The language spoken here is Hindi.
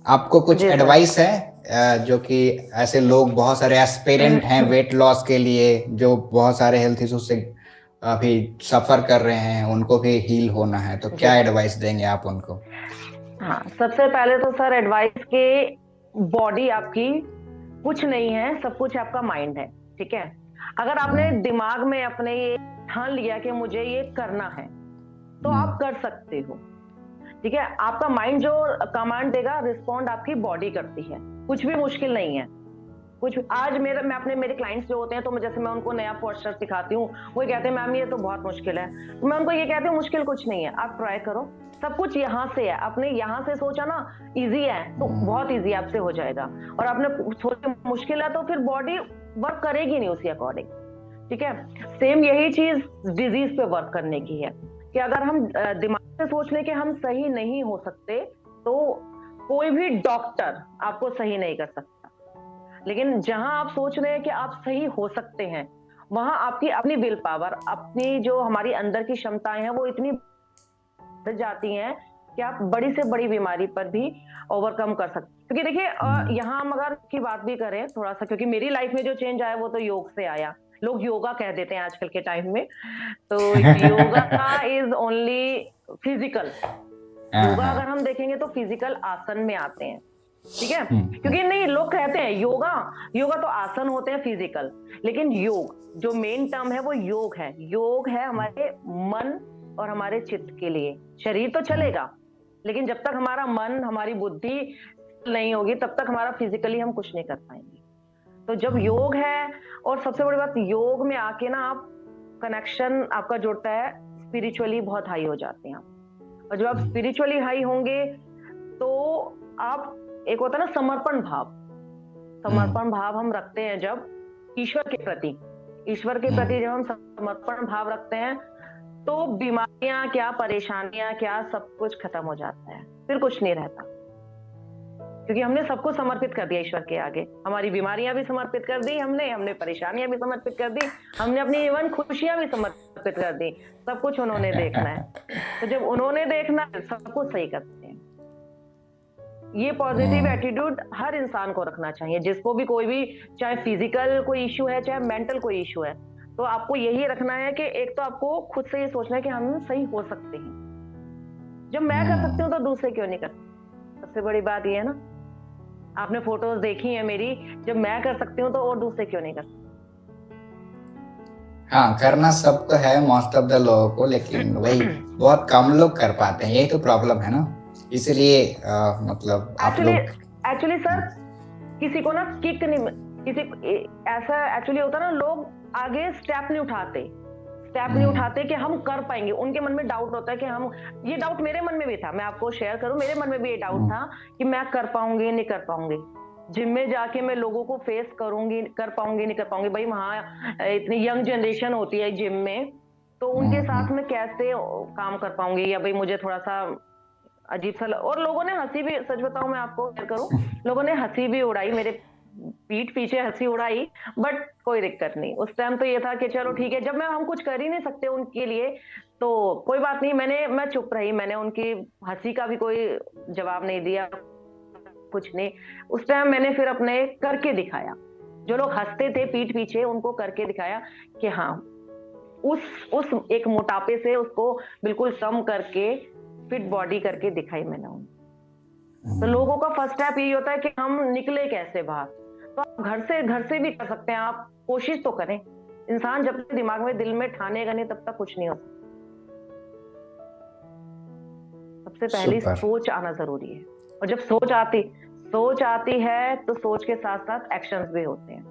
आपको कुछ जी सर। एडवाइस है जो कि ऐसे लोग बहुत सारे एस्पिरेंट हैं वेट लॉस के लिए, जो बहुत सारे हेल्थ इशू से अभी सफर कर रहे हैं, उनको भी हील होना है, तो जी। क्या एडवाइस देंगे आप उनको? हाँ, सबसे पहले तो सर एडवाइस के, बॉडी आपकी कुछ नहीं है, सब कुछ आपका माइंड है। ठीक है। अगर आपने हम्म। दिमाग में अपने ये ठान लिया कि मुझे ये करना है, तो आप हम्म। कर सकते हो। ठीक है। आपका माइंड जो कमांड देगा, रिस्पॉन्ड आपकी बॉडी करती है। कुछ भी मुश्किल नहीं है। कुछ आज मैं अपने मेरे क्लाइंट्स जो होते हैं, तो जैसे मैं उनको नया पोस्चर सिखाती हूँ, वो कहते हैं मैम ये तो बहुत मुश्किल है। तो मैं उनको ये कहती हूँ मुश्किल कुछ नहीं है, आप ट्राई करो। सब कुछ यहाँ से है। आपने यहाँ से सोचा ना इजी है, तो बहुत इजी आपसे हो जाएगा। और आपने सोचा मुश्किल है, तो फिर बॉडी वर्क करेगी नहीं उसी अकॉर्डिंग। ठीक है। सेम यही चीज डिजीज पे वर्क करने की है, कि अगर हम दिमाग से सोच लें कि हम सही नहीं हो सकते, तो कोई भी डॉक्टर आपको सही नहीं कर सकता। लेकिन जहां आप सोच रहे हैं कि आप सही हो सकते हैं, वहां आपकी अपनी विल पावर, अपनी जो हमारी अंदर की क्षमताएं हैं, वो इतनी बढ़ जाती हैं कि आप बड़ी से बड़ी बीमारी पर भी ओवरकम कर सकते हैं। क्योंकि देखिए, हम्म। यहाँ हम अगर की बात भी करें थोड़ा सा, क्योंकि मेरी लाइफ में जो चेंज आया वो तो योग से आया। लोग योगा कह देते हैं आजकल के टाइम में। तो योगा इज ओनली फिजिकल। हाँ योगा अगर हाँ। हम देखेंगे तो फिजिकल आसन में आते हैं। ठीक है। हम्म। क्योंकि नहीं, लोग कहते हैं योगा, योगा तो आसन होते हैं फिजिकल। लेकिन योग जो मेन टर्म है वो योग है। योग है हमारे मन और हमारे चित्त के लिए। शरीर तो हम्म। चलेगा, लेकिन जब तक हमारा मन, हमारी बुद्धि नहीं होगी, तब तक हमारा फिजिकली हम कुछ नहीं कर पाएंगे। तो जब हम्म। योग है, और सबसे बड़ी बात, योग में आके ना आप कनेक्शन आपका जुड़ता है, स्पिरिचुअली बहुत हाई हो जाते हैं आप। और जब आप हम्म। स्पिरिचुअली हाई होंगे, तो आप, एक होता है ना समर्पण भाव, हम्म। समर्पण भाव हम रखते हैं जब ईश्वर के प्रति, ईश्वर के हम्म। प्रति जब हम समर्पण भाव रखते हैं, तो बीमारियां क्या, परेशानियां क्या, सब कुछ खत्म हो जाता है। फिर कुछ नहीं रहता, क्योंकि हमने सबको समर्पित कर दिया ईश्वर के आगे। हमारी बीमारियां भी समर्पित कर दी हमने, हमने परेशानियां भी समर्पित कर दी, हमने अपनी इवन खुशियां भी समर्पित कर दी। सब कुछ उन्होंने देखना है। तो जब उन्होंने देखना है, सब कुछ सही करते हैं। ये पॉजिटिव हम्म। एटीट्यूड हर इंसान को रखना चाहिए, जिसको भी कोई भी, चाहे फिजिकल कोई इश्यू है, चाहे मेंटल कोई इश्यू है। तो आपको यही रखना है कि एक तो आपको खुद से ये सोचना है कि हम सही हो सकते हैं। जब मैं कर सकती हम्म। हूँ, तो दूसरे क्यों नहीं कर सकते? सबसे बड़ी बात ये है ना। आपने फोटोज देखी है मेरी, जब मैं कर सकती हूँ, तो और दूसरे क्यों नहीं कर सकते? हाँ, करना सब तो है मोस्ट ऑफ द लोगों को, लेकिन वही बहुत कम लोग कर पाते हैं, यही तो प्रॉब्लम है ना। इसलिए मतलब आप एक्चुअली, लोग। एक्चुअली सर, हम्म। किसी को ना किक नहीं, ऐसा एक्चुअली होता है ना, लोग आगे स्टेप नहीं उठाते, स्टेप नहीं हम्म। उठाते कि हम कर पाएंगे। उनके मन में डाउट होता है कि हम, ये डाउट मेरे मन में भी था, मैं आपको शेयर करूं, मेरे मन में भी ये डाउट हम्म। था कि मैं कर पाऊंगी नहीं कर पाऊंगी। जिम में जाके मैं लोगों को फेस करूंगी, कर पाऊंगी नहीं कर पाऊंगी, भाई वहां इतनी यंग जनरेशन होती है जिम में, तो उनके हम्म। साथ में कैसे काम कर पाऊंगी, या भाई मुझे थोड़ा सा अजीब सा और लोगों ने हंसी भी, सच बताऊं मैं आपको शेयर करूं, लोगों ने हंसी भी उड़ाई, मेरे पीठ पीछे हंसी उड़ाई। बट कोई दिक्कत नहीं, उस टाइम तो ये था कि चलो ठीक है, जब मैं, हम कुछ कर ही नहीं सकते उनके लिए, तो कोई बात नहीं, मैं चुप रही, मैंने उनकी हंसी का भी कोई जवाब नहीं दिया, कुछ नहीं। उस टाइम मैंने फिर अपने करके दिखाया। जो लोग हंसते थे पीठ पीछे, उनको करके दिखाया कि हाँ, उस एक मोटापे से उसको बिल्कुल कम करके फिट बॉडी करके दिखाई मैंने उनको। तो हम्म। लोगों का फर्स्ट स्टेप यही होता है कि हम निकले कैसे बाहर। तो आप घर से भी कर सकते हैं, आप कोशिश तो करें। इंसान जब तक दिमाग में, दिल में ठानेगा नहीं, तब तक कुछ नहीं हो सकता। सबसे पहली सुपर। सोच आना जरूरी है। और जब सोच आती है, तो सोच के साथ साथ एक्शंस भी होते हैं।